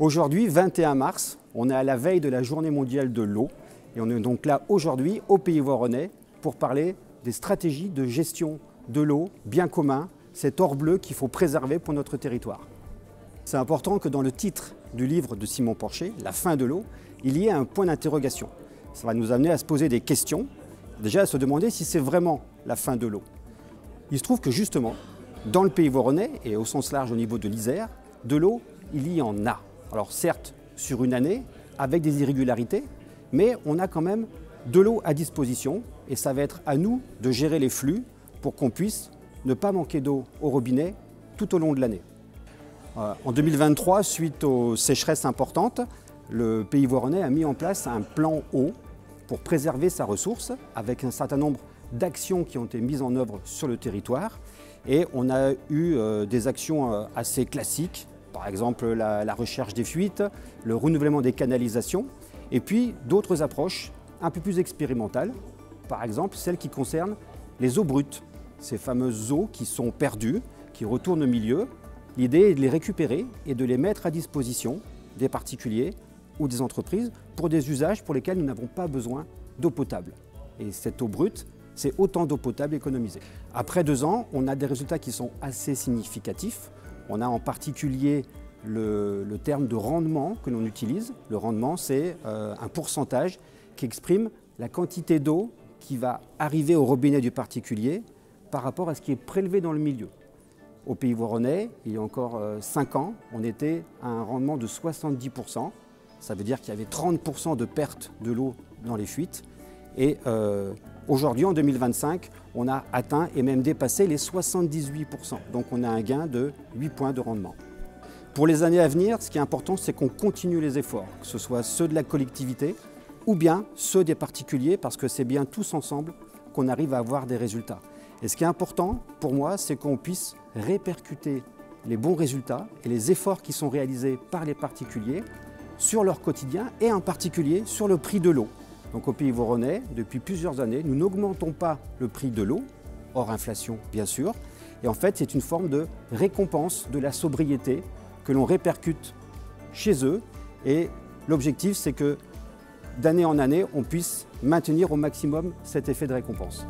Aujourd'hui, 21 mars, on est à la veille de la Journée mondiale de l'eau et on est donc là aujourd'hui au Pays Voironnais pour parler des stratégies de gestion de l'eau bien commun, cet or bleu qu'il faut préserver pour notre territoire. C'est important que dans le titre du livre de Simon Porcher, La fin de l'eau, il y ait un point d'interrogation. Ça va nous amener à se poser des questions, déjà à se demander si c'est vraiment la fin de l'eau. Il se trouve que justement, dans le Pays Voironnais et au sens large au niveau de l'Isère, de l'eau, il y en a. Alors certes, sur une année, avec des irrégularités, mais on a quand même de l'eau à disposition et ça va être à nous de gérer les flux pour qu'on puisse ne pas manquer d'eau au robinet tout au long de l'année. En 2023, suite aux sécheresses importantes, le Pays Voironnais a mis en place un plan eau pour préserver sa ressource avec un certain nombre d'actions qui ont été mises en œuvre sur le territoire. Et on a eu des actions assez classiques, par exemple la recherche des fuites, le renouvellement des canalisations, et puis d'autres approches un peu plus expérimentales, par exemple celles qui concernent les eaux brutes, ces fameuses eaux qui sont perdues, qui retournent au milieu. L'idée est de les récupérer et de les mettre à disposition des particuliers ou des entreprises pour des usages pour lesquels nous n'avons pas besoin d'eau potable. Et cette eau brute, c'est autant d'eau potable économisée. Après 2 ans, on a des résultats qui sont assez significatifs. On a en particulier le terme de rendement que l'on utilise. Le rendement, c'est un pourcentage qui exprime la quantité d'eau qui va arriver au robinet du particulier par rapport à ce qui est prélevé dans le milieu. Au Pays Voironnais, il y a encore 5 ans, on était à un rendement de 70%. Ça veut dire qu'il y avait 30% de perte de l'eau dans les fuites. Et aujourd'hui, en 2025, on a atteint et même dépassé les 78%. Donc on a un gain de 8 points de rendement. Pour les années à venir, ce qui est important, c'est qu'on continue les efforts, que ce soit ceux de la collectivité ou bien ceux des particuliers, parce que c'est bien tous ensemble qu'on arrive à avoir des résultats. Et ce qui est important pour moi, c'est qu'on puisse répercuter les bons résultats et les efforts qui sont réalisés par les particuliers sur leur quotidien et en particulier sur le prix de l'eau. Donc au Pays Voironnais, depuis plusieurs années, nous n'augmentons pas le prix de l'eau, hors inflation bien sûr, et en fait c'est une forme de récompense de la sobriété que l'on répercute chez eux et l'objectif c'est que d'année en année on puisse maintenir au maximum cet effet de récompense.